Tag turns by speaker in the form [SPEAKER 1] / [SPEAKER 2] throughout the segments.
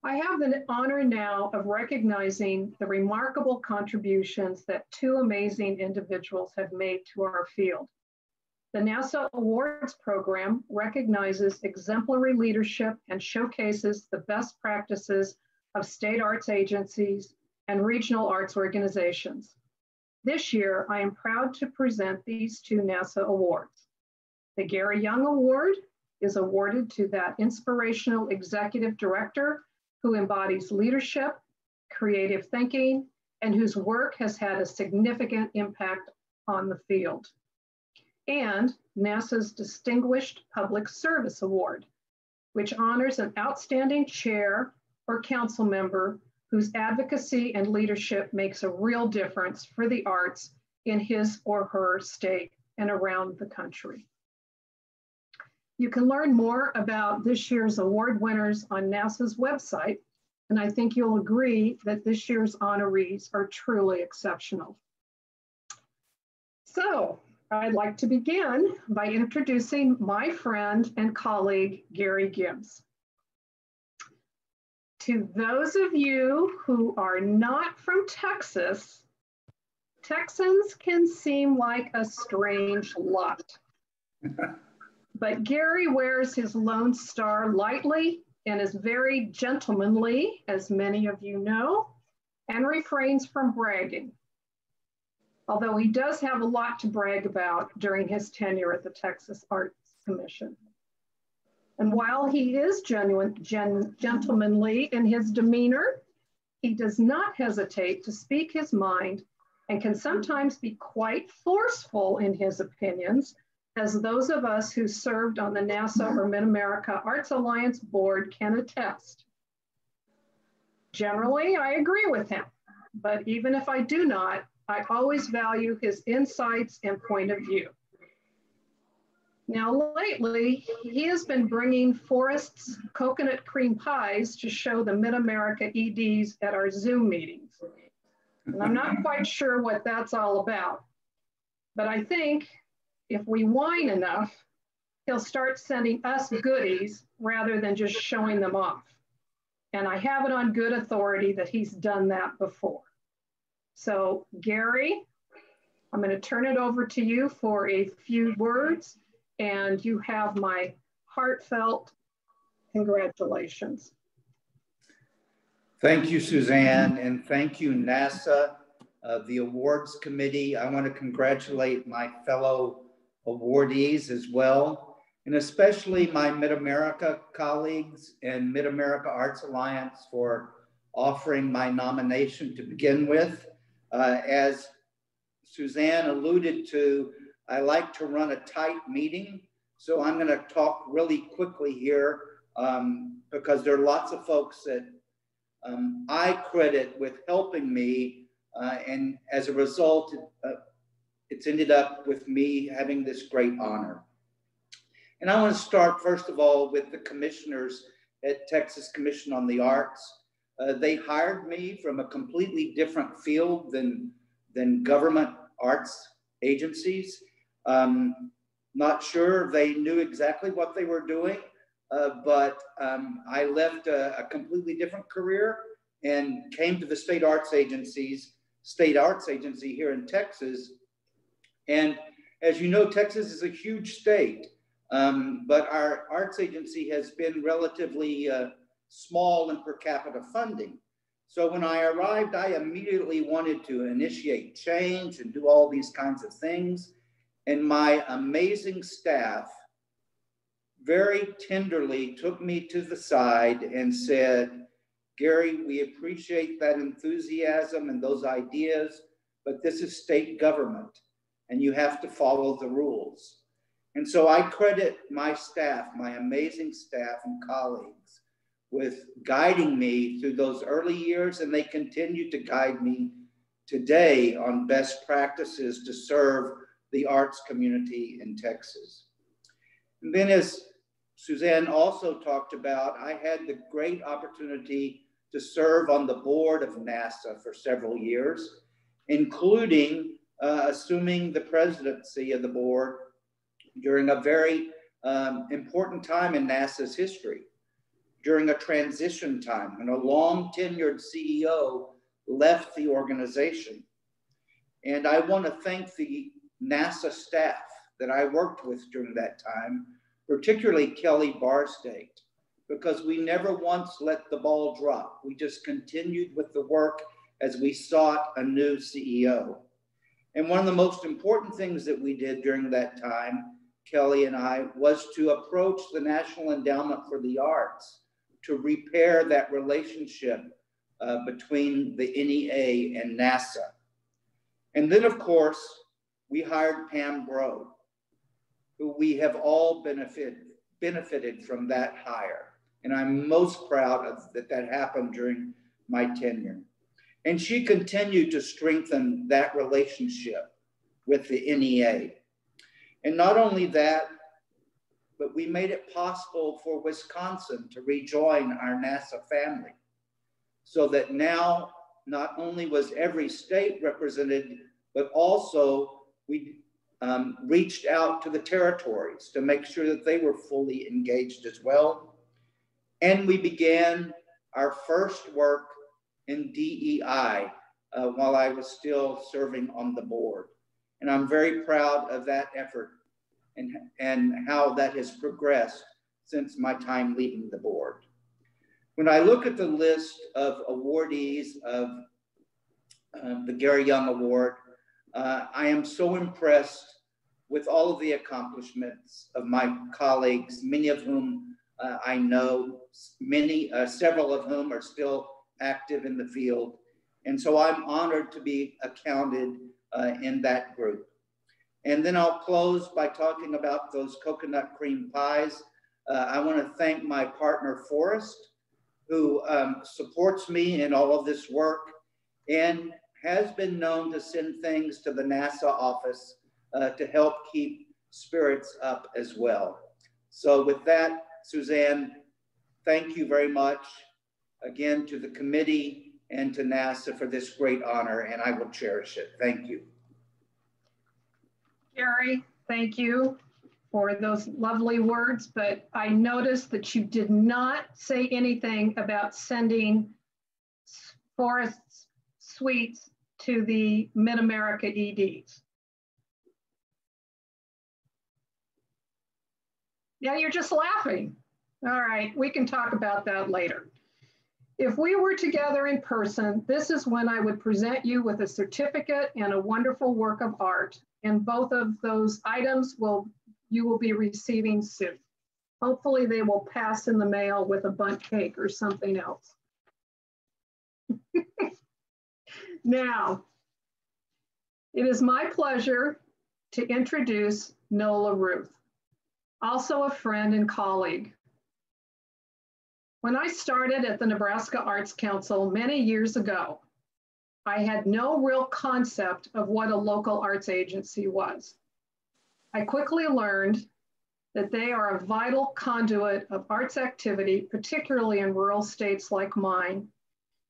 [SPEAKER 1] I have the honor now of recognizing the remarkable contributions that two amazing individuals have made to our field. The NASAA Awards program recognizes exemplary leadership and showcases the best practices of state arts agencies and regional arts organizations. This year, I am proud to present these two NASAA awards. The Gary Young Award is awarded to that inspirational executive director who embodies leadership, creative thinking, and whose work has had a significant impact on the field. And NASAA's Distinguished Public Service Award, which honors an outstanding chair or council member whose advocacy and leadership makes a real difference for the arts in his or her state and around the country. You can learn more about this year's award winners on NASAA's website, and I think you'll agree that this year's honorees are truly exceptional. So I'd like to begin by introducing my friend and colleague, Gary Gibbs. To those of you who are not from Texas, Texans can seem like a strange lot. But Gary wears his Lone Star lightly and is very gentlemanly, as many of you know, and refrains from bragging. Although he does have a lot to brag about during his tenure at the Texas Arts Commission. And while he is gentlemanly in his demeanor, he does not hesitate to speak his mind and can sometimes be quite forceful in his opinions, as those of us who served on the NASAA or Mid-America Arts Alliance board can attest. Generally, I agree with him, but even if I do not, I always value his insights and point of view. Now, lately, he has been bringing Forrest's coconut cream pies to show the Mid-America EDs at our Zoom meetings. And I'm not quite sure what that's all about, but I think if we whine enough, he'll start sending us goodies rather than just showing them off. And I have it on good authority that he's done that before. So Gary, I'm going to turn it over to you for a few words, and you have my heartfelt congratulations.
[SPEAKER 2] Thank you, Suzanne, and thank you, NASAA, the awards committee. I want to congratulate my fellow awardees as well, and especially my Mid-America colleagues and Mid-America Arts Alliance for offering my nomination to begin with. As Suzanne alluded to, I like to run a tight meeting, so I'm going to talk really quickly here because there are lots of folks that I credit with helping me, and as a result, it's ended up with me having this great honor. And I want to start, first of all, with the commissioners at Texas Commission on the Arts. They hired me from a completely different field than government arts agencies. Not sure they knew exactly what they were doing, but I left a completely different career and came to the state arts agency here in Texas. And as you know, Texas is a huge state, but our arts agency has been relatively small in per capita funding. So when I arrived, I immediately wanted to initiate change and do all these kinds of things. And my amazing staff very tenderly took me to the side and said, Gary, we appreciate that enthusiasm and those ideas, but this is state government and you have to follow the rules. And so I credit my staff, my amazing staff and colleagues, with guiding me through those early years, and they continue to guide me today on best practices to serve the arts community in Texas. And then, as Suzanne also talked about, I had the great opportunity to serve on the board of NASAA for several years, including assuming the presidency of the board during a very important time in NASAA's history. during a transition time when a long tenured CEO left the organization. And I want to thank the NASA staff that I worked with during that time, particularly Kelly Barstate, because we never once let the ball drop. We just continued with the work as we sought a new CEO. And one of the most important things that we did during that time, Kelly and I, was to approach the National Endowment for the Arts to repair that relationship between the NEA and NASA. And then, of course, we hired Pam Broad, who we have all benefited from that hire. And I'm most proud of that happened during my tenure. And she continued to strengthen that relationship with the NEA. And not only that, but we made it possible for Wisconsin to rejoin our NASA family, so that now not only was every state represented, but also we reached out to the territories to make sure that they were fully engaged as well. And we began our first work in DEI while I was still serving on the board. And I'm very proud of that effort and how that has progressed since my time leaving the board. When I look at the list of awardees of the Gary Young Award, I am so impressed with all of the accomplishments of my colleagues, many of whom I know, several of whom are still active in the field. And so I'm honored to be accounted in that group. And then I'll close by talking about those coconut cream pies. I want to thank my partner, Forrest, who supports me in all of this work and has been known to send things to the NASA office to help keep spirits up as well. So with that, Suzanne, thank you very much again to the committee and to NASA for this great honor, and I will cherish it. Thank you.
[SPEAKER 1] Gary, thank you for those lovely words, but I noticed that you did not say anything about sending Forrest sweets to the Mid-America EDs. Yeah, you're just laughing. All right, we can talk about that later. If we were together in person, this is when I would present you with a certificate and a wonderful work of art. And both of those items you will be receiving soon. Hopefully they will pass in the mail with a bundt cake or something else. Now, it is my pleasure to introduce Nola Ruth, also a friend and colleague. When I started at the Nebraska Arts Council many years ago, I had no real concept of what a local arts agency was. I quickly learned that they are a vital conduit of arts activity, particularly in rural states like mine,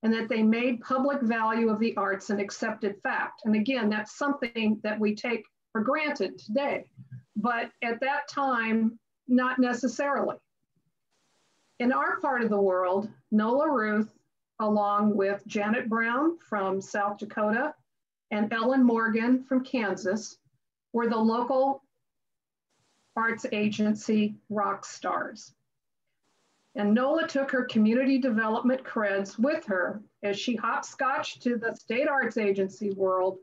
[SPEAKER 1] and that they made public value of the arts an accepted fact. And again, that's something that we take for granted today, but at that time, not necessarily. In our part of the world, Nola Ruth, along with Janet Brown from South Dakota and Ellen Morgan from Kansas, were the local arts agency rock stars. And Nola took her community development creds with her as she hopscotched to the state arts agency world,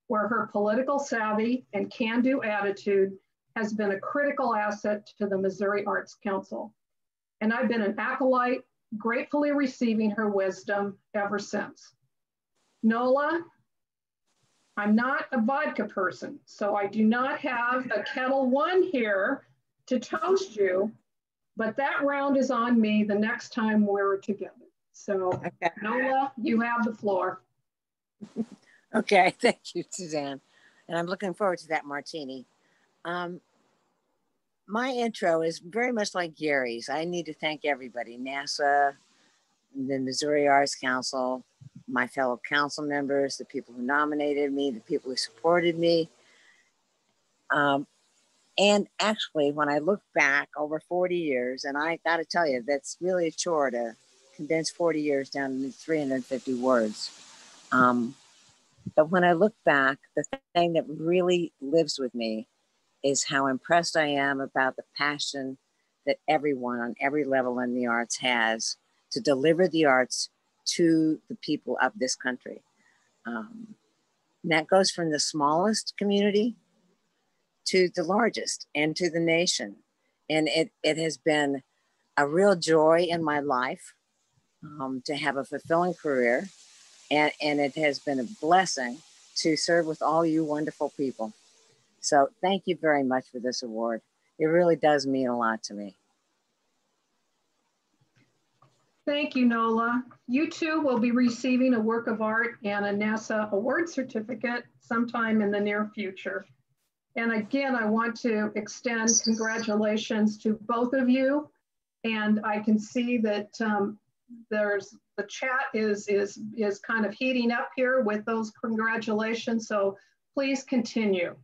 [SPEAKER 1] where her political savvy and can-do attitude has been a critical asset to the Missouri Arts Council. And I've been an acolyte, gratefully receiving her wisdom ever since. Nola, I'm not a vodka person, so I do not have a Kettle One here to toast you, but that round is on me the next time we're together. So okay. Nola, you have the floor.
[SPEAKER 3] Okay, thank you, Suzanne. And I'm looking forward to that martini. My intro is very much like Gary's. I need to thank everybody, NASA, the Missouri Arts Council, my fellow council members, the people who nominated me, the people who supported me. And actually, when I look back over 40 years, and I got to tell you, that's really a chore to condense 40 years down into 350 words. But when I look back, the thing that really lives with me is how impressed I am about the passion that everyone on every level in the arts has to deliver the arts to the people of this country. And that goes from the smallest community to the largest and to the nation. And it has been a real joy in my life to have a fulfilling career. And it has been a blessing to serve with all you wonderful people. So thank you very much for this award. It really does mean a lot to me.
[SPEAKER 1] Thank you, Nola. You too will be receiving a work of art and a NASA award certificate sometime in the near future. And again, I want to extend congratulations to both of you. And I can see that the chat is kind of heating up here with those congratulations. So please continue.